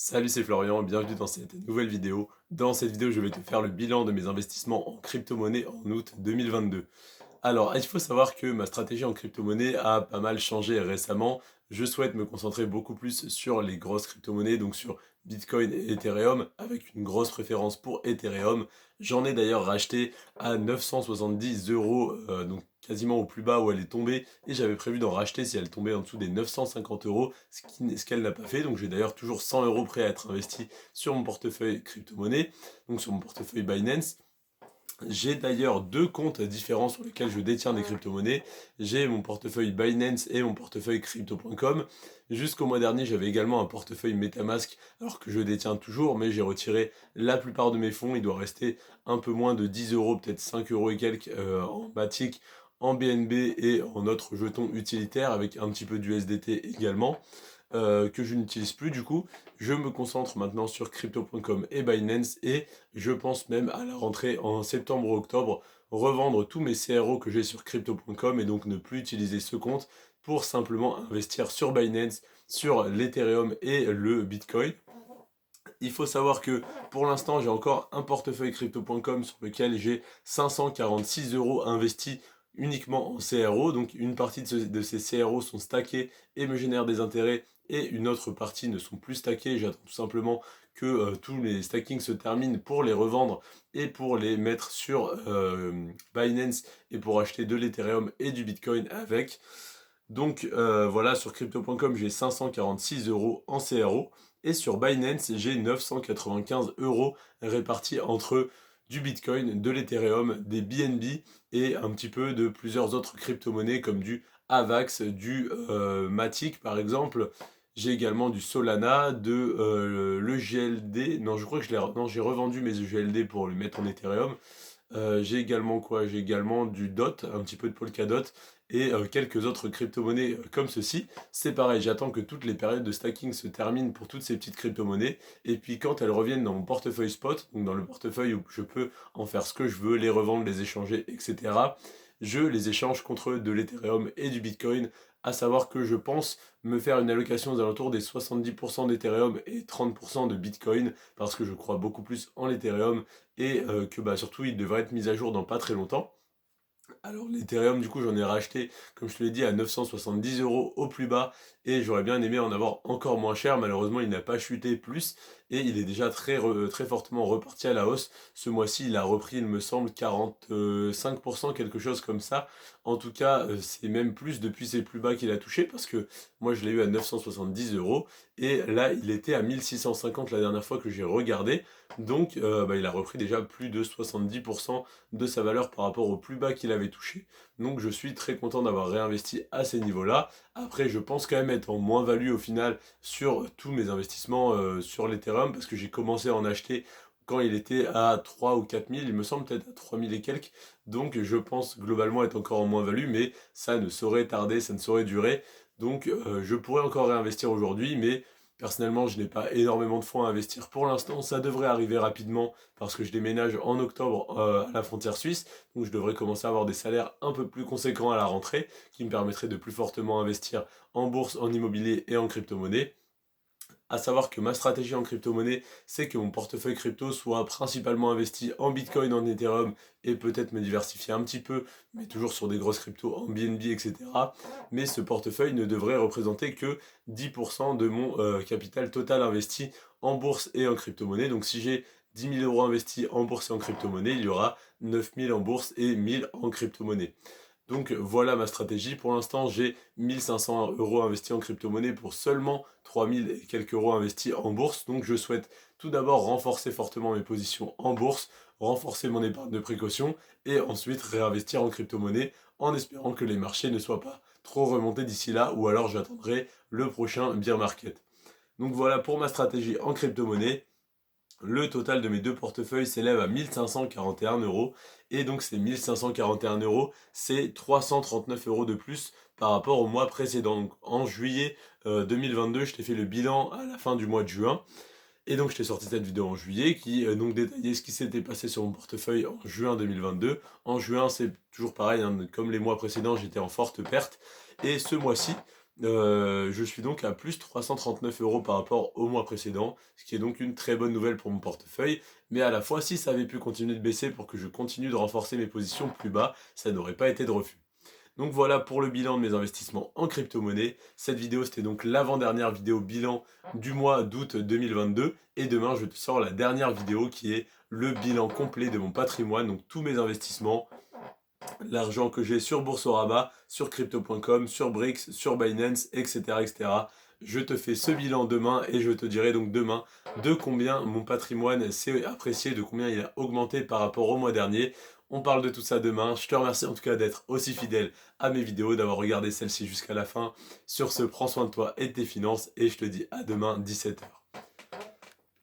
Salut, c'est Florian, bienvenue dans cette nouvelle vidéo. Dans cette vidéo, je vais te faire le bilan de mes investissements en crypto-monnaie en août 2022. Alors, il faut savoir que ma stratégie en crypto-monnaie a pas mal changé récemment. Je souhaite me concentrer beaucoup plus sur les grosses crypto-monnaies, donc sur Bitcoin et Ethereum, avec une grosse préférence pour Ethereum. J'en ai d'ailleurs racheté à 970 euros, donc quasiment au plus bas où elle est tombée, et j'avais prévu d'en racheter si elle tombait en dessous des 950 euros, ce qu'elle n'a pas fait. Donc j'ai d'ailleurs toujours 100 euros prêts à être investis sur mon portefeuille crypto-monnaie, donc sur mon portefeuille Binance. J'ai d'ailleurs deux comptes différents sur lesquels je détiens des crypto-monnaies. J'ai mon portefeuille Binance et mon portefeuille crypto.com. Jusqu'au mois dernier, j'avais également un portefeuille MetaMask, alors que je détiens toujours, mais j'ai retiré la plupart de mes fonds. Il doit rester un peu moins de 10 euros, peut-être 5 euros et quelques en Matic, en BNB et en autres jetons utilitaires, avec un petit peu d'USDT également que je n'utilise plus du coup. Je me concentre maintenant sur crypto.com et Binance et je pense même à la rentrée en septembre ou octobre revendre tous mes CRO que j'ai sur crypto.com et donc ne plus utiliser ce compte pour simplement investir sur Binance, sur l'Ethereum et le Bitcoin. Il faut savoir que pour l'instant, j'ai encore un portefeuille crypto.com sur lequel j'ai 546 euros investis uniquement en CRO. Donc une partie de ces CRO sont stackés et me génèrent des intérêts et une autre partie ne sont plus stackés. J'attends tout simplement que tous les stackings se terminent pour les revendre et pour les mettre sur Binance et pour acheter de l'Ethereum et du Bitcoin avec. Donc voilà, sur crypto.com, j'ai 546 euros en CRO. Et sur Binance, j'ai 995 euros répartis entre du Bitcoin, de l'Ethereum, des BNB et un petit peu de plusieurs autres crypto-monnaies comme du AVAX, du Matic par exemple. J'ai également du Solana, de l'EGLD. Non, je crois que non, j'ai revendu mes EGLD pour le mettre en Ethereum. J'ai également quoi? J'ai également du DOT, un petit peu de Polkadot et quelques autres crypto-monnaies comme ceci. C'est pareil, j'attends que toutes les périodes de stacking se terminent pour toutes ces petites crypto-monnaies. Et puis quand elles reviennent dans mon portefeuille spot, donc dans le portefeuille où je peux en faire ce que je veux, les revendre, les échanger, etc., je les échange contre de l'Ethereum et du Bitcoin. À savoir que je pense me faire une allocation aux alentours des 70% d'Ethereum et 30% de Bitcoin parce que je crois beaucoup plus en l'Ethereum et que bah, surtout il devrait être mis à jour dans pas très longtemps. Alors l'Ethereum, du coup, j'en ai racheté, comme je te l'ai dit, à 970 euros au plus bas, et j'aurais bien aimé en avoir encore moins cher. Malheureusement, il n'a pas chuté plus, et il est déjà très fortement reparti à la hausse. Ce mois-ci, il a repris, il me semble, 45%, quelque chose comme ça. En tout cas, c'est même plus depuis ses plus bas qu'il a touché, parce que moi, je l'ai eu à 970 euros, et là, il était à 1650 la dernière fois que j'ai regardé. Donc, bah, il a repris déjà plus de 70% de sa valeur par rapport au plus bas qu'il avait touché. Donc je suis très content d'avoir réinvesti à ces niveaux-là. Après, je pense quand même être en moins-value au final sur tous mes investissements sur l'Ethereum parce que j'ai commencé à en acheter quand il était à 3 ou 4 000, il me semble peut-être à 3 000 et quelques. Donc je pense globalement être encore en moins-value, mais ça ne saurait tarder, ça ne saurait durer. Donc je pourrais encore réinvestir aujourd'hui, mais personnellement, je n'ai pas énormément de fonds à investir pour l'instant. Ça devrait arriver rapidement parce que je déménage en octobre à la frontière suisse. Donc je devrais commencer à avoir des salaires un peu plus conséquents à la rentrée qui me permettraient de plus fortement investir en bourse, en immobilier et en crypto-monnaie. À savoir que ma stratégie en crypto-monnaie, c'est que mon portefeuille crypto soit principalement investi en Bitcoin, en Ethereum et peut-être me diversifier un petit peu, mais toujours sur des grosses cryptos en BNB, etc. Mais ce portefeuille ne devrait représenter que 10% de mon capital total investi en bourse et en crypto-monnaie. Donc si j'ai 10 000 euros investis en bourse et en crypto-monnaie, il y aura 9 000 en bourse et 1 000 en crypto-monnaie. Donc voilà ma stratégie. Pour l'instant, j'ai 1500 euros investis en crypto-monnaie pour seulement 3000 et quelques euros investis en bourse. Donc je souhaite tout d'abord renforcer fortement mes positions en bourse, renforcer mon épargne de précaution et ensuite réinvestir en crypto-monnaie en espérant que les marchés ne soient pas trop remontés d'ici là ou alors j'attendrai le prochain bear market. Donc voilà pour ma stratégie en crypto-monnaie. Le total de mes deux portefeuilles s'élève à 1541 euros. Et donc ces 1541 euros, c'est 339 euros de plus par rapport au mois précédent. Donc en juillet 2022, je t'ai fait le bilan à la fin du mois de juin. Et donc je t'ai sorti cette vidéo en juillet qui donc détaillait ce qui s'était passé sur mon portefeuille en juin 2022. En juin, c'est toujours pareil, hein, comme les mois précédents, j'étais en forte perte. Et ce mois-ci, Je suis donc à plus 339 € par rapport au mois précédent, ce qui est donc une très bonne nouvelle pour mon portefeuille. Mais à la fois, si ça avait pu continuer de baisser pour que je continue de renforcer mes positions plus bas, ça n'aurait pas été de refus. Donc voilà pour le bilan de mes investissements en crypto-monnaie. Cette vidéo, c'était donc l'avant-dernière vidéo bilan du mois d'août 2022. Et demain, je te sors la dernière vidéo qui est le bilan complet de mon patrimoine, donc tous mes investissements, l'argent que j'ai sur Boursorama, sur crypto.com, sur Brix, sur Binance, etc., etc. Je te fais ce bilan demain et je te dirai donc demain de combien mon patrimoine s'est apprécié, de combien il a augmenté par rapport au mois dernier. On parle de tout ça demain. Je te remercie en tout cas d'être aussi fidèle à mes vidéos, d'avoir regardé celle-ci jusqu'à la fin. Sur ce, prends soin de toi et de tes finances et je te dis à demain 17 h.